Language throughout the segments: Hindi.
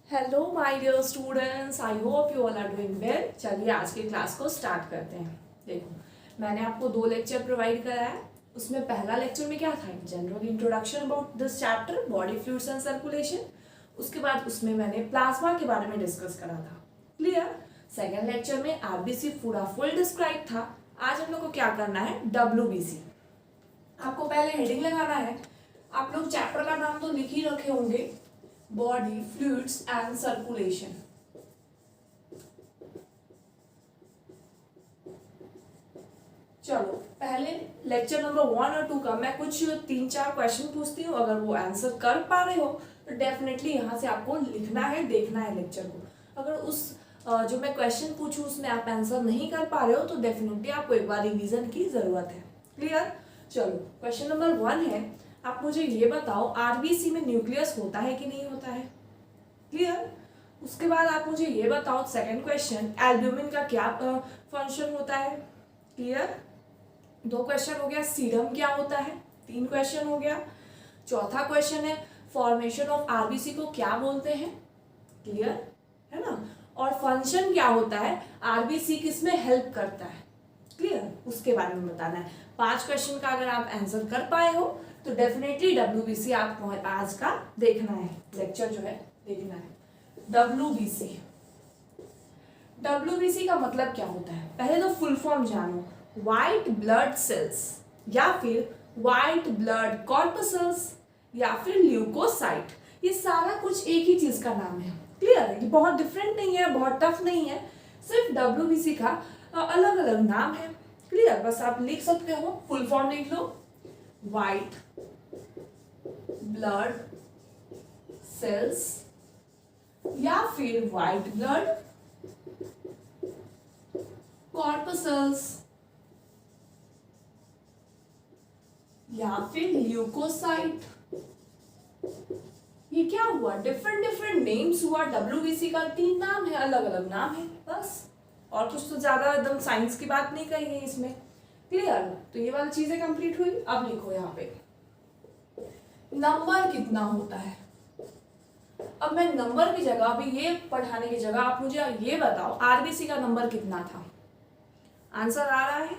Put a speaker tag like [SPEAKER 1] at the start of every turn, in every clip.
[SPEAKER 1] Hello my dear students, I hope you all are doing well. चलिए आज की क्लास को स्टार्ट करते हैं। देखो, मैंने आपको 2 लेक्चर प्रोवाइड कराया है। उसमें पहला लेक्चर में क्या था, general introduction about this chapter body fluids and circulation. उसके बाद उसमें मैंने प्लाज्मा के बारे में डिस्कस करा था। क्लियर। सेकेंड लेक्चर में आरबीसी पूरा फुल डिस्क्राइब था। आज हम लोग को क्या करना है, डब्ल्यूबीसी। आपको पहले हेडिंग लगाना है। आप लोग चैप्टर का नाम तो लिख ही रखे होंगे, बॉडी फ्लूइड्स एंड सर्कुलेशन। चलो, पहले लेक्चर नंबर 1 और 2 का मैं कुछ 3-4 क्वेश्चन पूछती हूँ। अगर वो आंसर कर पा रहे हो तो डेफिनेटली यहाँ से आपको लिखना है, देखना है लेक्चर को। अगर उस जो मैं क्वेश्चन पूछूँ उसमें आप आंसर नहीं कर पा रहे हो तो डेफिनेटली आपको एक बार रिवीजन की जरूरत है। क्लियर। चलो, क्वेश्चन नंबर 1 है, आप मुझे ये बताओ आरबीसी में न्यूक्लियस होता है कि नहीं होता है। क्लियर। उसके बाद आप मुझे ये बताओ, सेकंड क्वेश्चन, एल्ब्यूमिन का क्या फंक्शन होता है। क्लियर। 2 क्वेश्चन हो गया। सीरम क्या होता है, 3 क्वेश्चन हो गया। चौथा क्वेश्चन है, फॉर्मेशन ऑफ आरबीसी को क्या बोलते हैं। क्लियर है ना। और फंक्शन क्या होता है, आरबीसी किसमें हेल्प करता है। क्लियर, उसके बारे में बताना है। 5 क्वेश्चन का अगर आप आंसर कर पाए हो तो डेफिनेटली डब्ल्यूबीसी आपको आज का देखना है, लेक्चर जो है देखना है। डब्ल्यूबीसी, डब्ल्यूबीसी का मतलब क्या होता है, पहले तो फुल फॉर्म जानो। व्हाइट ब्लड सेल्स, या फिर व्हाइट ब्लड कॉर्पसल्स, या फिर ल्यूकोसाइट। ये सारा कुछ एक ही चीज का नाम है। क्लियर है, ये बहुत डिफरेंट नहीं है, बहुत टफ नहीं है, सिर्फ डब्ल्यूबीसी का अलग अलग नाम है। क्लियर, बस आप लिख सकते हो, फुल फॉर्म लिख लो, व्हाइट ब्लड सेल्स, या फिर व्हाइट ब्लड कॉर्पसल्स, या फिर ल्यूकोसाइट। ये क्या हुआ, डिफरेंट डिफरेंट नेम्स हुआ। डब्ल्यूबीसी का 3 नाम है, अलग अलग नाम है बस, और कुछ तो ज्यादा एकदम साइंस की बात नहीं कही है इसमें। क्लियर। तो ये वाली चीजें कंप्लीट हुई। अब लिखो यहाँ पे नंबर कितना होता है। अब मैं नंबर की जगह, अभी ये पढ़ाने की जगह आप मुझे ये बताओ आरबीसी का नंबर कितना था। आंसर आ रहा है,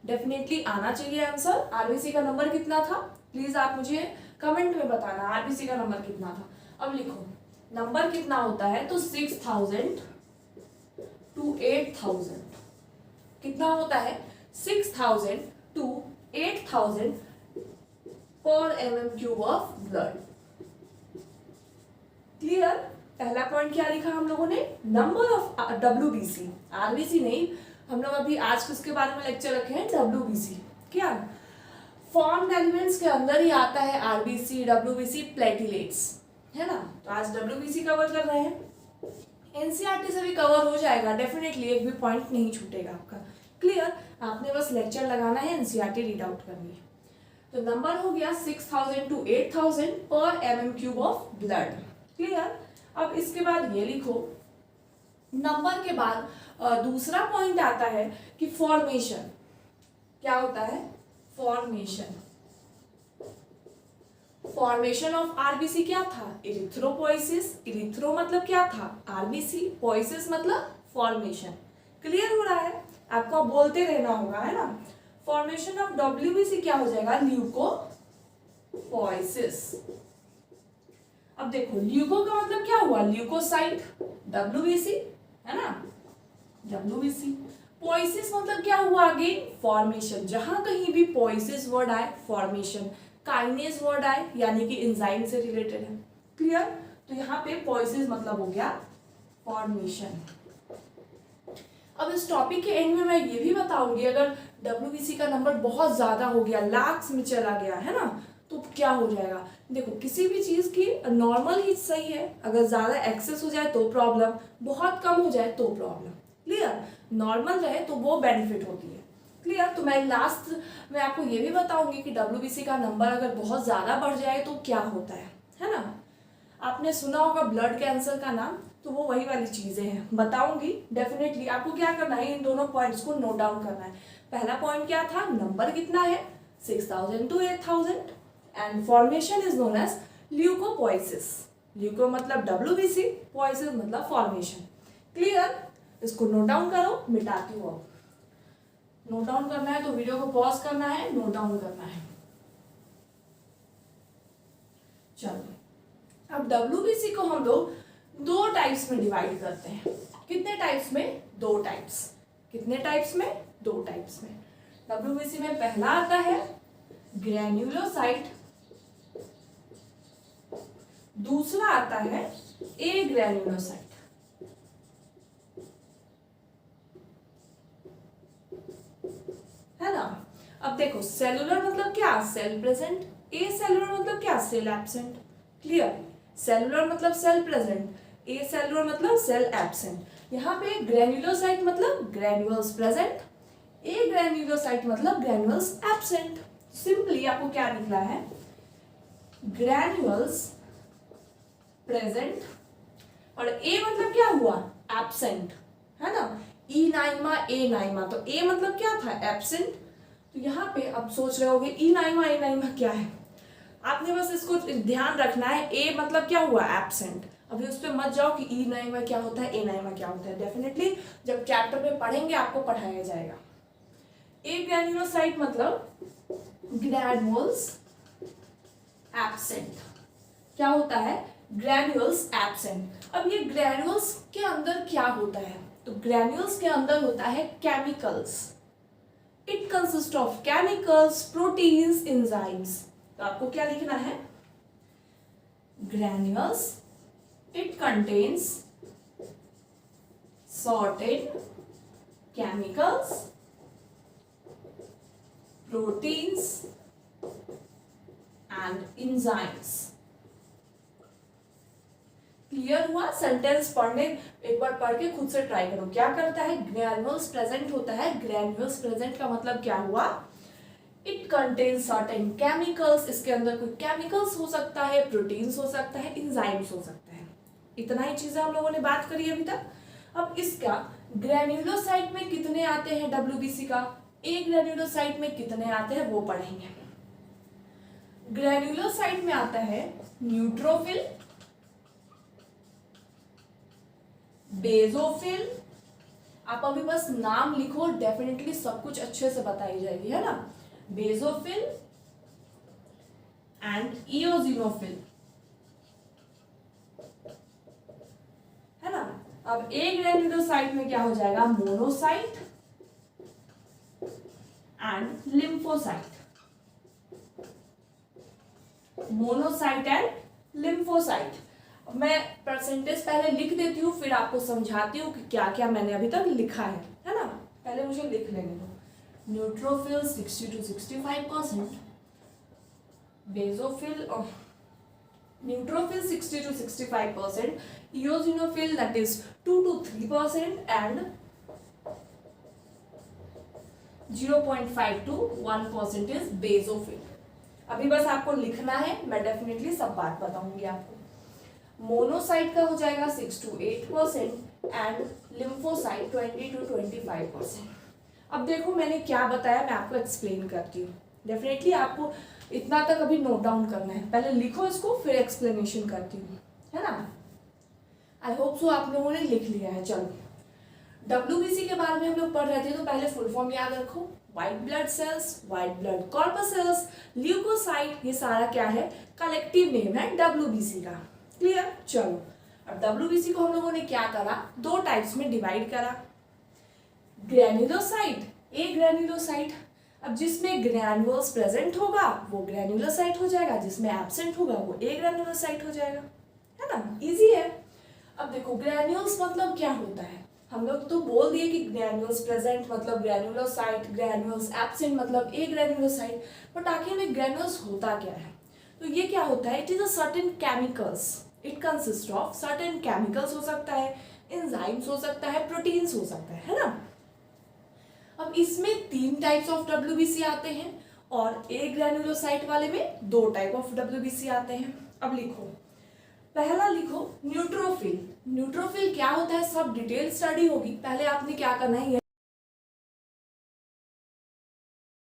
[SPEAKER 1] डेफिनेटली आना चाहिए आंसर। आरबीसी का नंबर कितना था, प्लीज आप मुझे कमेंट में बताना आरबीसी का नंबर कितना था। अब लिखो नंबर कितना होता है, तो 6000 to 8000। कितना होता है, 6000 to 8000 पर mm³ ऑफ ब्लड। क्लियर। पहला पॉइंट क्या लिखा हम लोगों ने, नंबर ऑफ डब्ल्यूबीसी, आरबीसी नहीं। हम लोग अभी आज किसके बारे में लेक्चर रखे हैं, डब्ल्यूबीसी। क्या फॉर्म्ड एलिमेंट्स के अंदर ही आता है आरबीसी, डब्ल्यूबीसी, प्लेटिलेट्स, है ना। तो आज डब्ल्यूबीसी कवर कर रहे हैं। एनसीईआरटी से भी कवर हो जाएगा डेफिनेटली, एक भी पॉइंट नहीं छूटेगा आपका। क्लियर। आपने बस लेक्चर लगाना है, एनसीईआरटी रीड आउट करनी है। तो नंबर हो गया 6000 to 8000 पर mm³ ऑफ ब्लड। क्लियर। अब इसके बाद ये लिखो, नंबर के बाद दूसरा पॉइंट आता है कि फॉर्मेशन क्या होता है, फॉर्मेशन। फॉर्मेशन ऑफ आरबीसी क्या था, इरिथ्रोपोइसिस। इरिथ्रो मतलब क्या था, आरबीसी, पोइसिस मतलब फॉर्मेशन। क्लियर हो रहा है, आपको बोलते रहना होगा, है ना। फॉर्मेशन ऑफ डब्ल्यूबीसी क्या हो जाएगा, ल्यूकोपोइसिस। अब देखो ल्यूको का मतलब क्या हुआ, ल्यूकोसाइट, डब्ल्यूबीसी, है ना, डब्ल्यूबीसी। पोइसिस मतलब क्या हुआ, अगेन फॉर्मेशन। जहां कहीं भी पोइसिस वर्ड आए, फॉर्मेशन। काइनेज वर्ड आए यानी कि एंजाइम से रिलेटेड है। क्लियर। तो यहाँ पे पोइसिस मतलब हो गया फॉर्मेशन। अब इस टॉपिक के एंड में मैं ये भी बताऊंगी, अगर डब्ल्यूबीसी का नंबर बहुत ज्यादा हो गया, लाख्स में चला गया, है ना, तो क्या हो जाएगा। देखो किसी भी चीज की नॉर्मल ही सही है, अगर ज्यादा एक्सेस हो जाए तो प्रॉब्लम, बहुत कम हो जाए तो प्रॉब्लम। क्लियर। नॉर्मल रहे तो वो बेनिफिट होती है। क्लियर। तो मैं लास्ट में आपको ये भी बताऊंगी कि डब्ल्यूबीसी का नंबर अगर बहुत ज्यादा बढ़ जाए तो क्या होता है ना। आपने सुना होगा ब्लड कैंसर का नाम, तो वो वही वाली चीजें हैं, बताऊंगी डेफिनेटली। आपको क्या करना है, इन दोनों पॉइंट्स को नोट डाउन करना है। पहला पॉइंट क्या था, नंबर कितना है, 6000 to 8000, and formation is known as leucopoiesis. Leuco मतलब WBC, पॉइसेस मतलब फॉर्मेशन। क्लियर? इसको नोट डाउन करो, मिटाती हूँ। अब नोट डाउन करना है तो वीडियो को पॉज करना है, नोट डाउन करना है। चलो, अब WBC को हम लोग दो टाइप्स में डिवाइड करते हैं। कितने टाइप्स में? दो टाइप्स। कितने टाइप्स में? दो टाइप्स में। WBC में पहला आता है ग्रैन्युलोसाइट, दूसरा आता है एग्रैन्युलोसाइट। है ना? अब देखो, सेलुलर मतलब क्या? Cell present. ए सेलुलर मतलब क्या? Cell absent. क्लियर? सेलुलर मतलब सेल प्रेजेंट, ए सेलुलर मतलब सेल एब्सेंट। यहाँ पे ग्रैन्युलोसाइट मतलब ग्रैन्युल्स प्रेजेंट, ए ग्रैन्युलोसाइट मतलब ग्रैन्युल्स एब्सेंट। सिंपली आपको क्या लिखना है? ग्रैन्युल्स प्रेजेंट, और ए मतलब क्या हुआ? एब्सेंट। है ना? ई नाइमा ए नाइमा, तो ए मतलब क्या था? एब्सेंट। तो यहाँ पे अब सोच रहे होगे ई नाइमा ए नाइमा क्या है? आपने बस इसको ध्यान रखना है, ए मतलब क्या हुआ? एब्सेंट। अभी उस पर मत जाओ कि ई नाइमा क्या होता है, ए नाइमा क्या होता है। डेफिनेटली जब चैप्टर में पढ़ेंगे आपको पढ़ाया जाएगा। ए ग्रैन्युलोसाइट मतलब ग्रैन्युल्स एब्सेंट। क्या होता है? ग्रैन्युल्स एब्सेंट। अब ये ग्रैन्युल्स के अंदर क्या होता है? तो ग्रैन्युल्स के अंदर होता है chemicals. It consist of chemicals, proteins, enzymes. तो आपको क्या लिखना है? ग्रैन्युल्स, it contains certain chemicals, proteins and enzymes। Clear हुआ? सेंटेंस पढ़ने एक बार पढ़ के खुद से ट्राई करो। क्या करता है? ग्रैन्युल्स प्रेजेंट होता है। ग्रैन्युल्स प्रेजेंट का मतलब क्या हुआ? It contains certain chemicals. इसके अंदर कोई केमिकल्स हो सकता है, प्रोटीन्स हो सकता है, एंजाइम्स हो सकता है। इतना ही चीजें हम लोगों ने बात करी अभी तक। अब इसका ग्रैन्युलोसाइट में कितने आते हैं WBC का, ए ग्रैन्युलोसाइट में कितने आते हैं वो पढ़ेंगे। ग्रैन्युलोसाइट में आता है न्यूट्रोफिल, बेसोफिल। आप अभी बस नाम लिखो, डेफिनेटली सब कुछ अच्छे से बताई जाएगी, है ना। बेसोफिल एंड इओसिनोफिल, है ना। अब ए ग्रैन्युलोसाइट में क्या हो जाएगा? Monocyte and lymphocyte. Monocyte and lymphocyte. मैं परसेंटेज पहले लिख देती हूँ, फिर आपको समझाती हूँ कि क्या क्या मैंने अभी तक लिखा है ना। पहले मुझे लिख लेने दो। Neutrophil 60 to 65%, basophil neutrophil 60 to 65%, eosinophil that is 2 to 3% and 0.5 to 1% is basophil। अभी बस आपको लिखना है, मैं डेफिनेटली सब बात बताऊंगी आपको। मोनोसाइट का हो जाएगा 6 to 8% एंड लिम्फोसाइट 20 to 25%। अब देखो मैंने क्या बताया, मैं आपको एक्सप्लेन करती हूँ। डेफिनेटली आपको इतना तक अभी नोट डाउन करना है, पहले लिखो इसको फिर एक्सप्लेनेशन करती हूँ, है ना। आई होप सो आप लोगों ने लिख लिया है। चलो, WBC के बारे में हम लोग पढ़ रहे थे, तो पहले फुल फॉर्म याद रखो। White blood cells, white blood corpuscles, leucocyte, ये सारा क्या है? कलेक्टिव नेम है WBC का। क्लियर? चलो, अब WBC को हम लोगों ने क्या करा? दो टाइप्स में डिवाइड करा, ग्रैन्युलोसाइट, ए ग्रैन्युलोसाइट। अब जिसमें ग्रैन्युल्स प्रेजेंट होगा वो ग्रैन्युलोसाइट हो जाएगा, जिसमें एब्सेंट होगा वो ए ग्रैन्युलोसाइट हो जाएगा, है ना। इजी है। अब देखो ग्रैन्युल्स मतलब क्या होता है, हम लोग तो बोल दिए कि ग्रैन्युल्स प्रेजेंट मतलब ग्रैन्युलोसाइट, ग्रैन्युल्स एब्सेंट मतलब ए ग्रैन्युलोसाइट। बट आखिर में ग्रैन्युल्स होता क्या है? तो ये क्या होता है? It is a certain chemicals, it consist of certain chemicals. हो सकता है एंजाइम्स, हो सकता है प्रोटीन्स, हो सकता है ना। अब इसमें 3 टाइप्स ऑफ WBC आते हैं और ए ग्रैन्युलोसाइट वाले में 2 टाइप ऑफ WBC आते हैं। अब लिखो, पहला लिखो न्यूट्रोफिल। न्यूट्रोफिल क्या होता है सब डिटेल स्टडी होगी, पहले आपने क्या करना है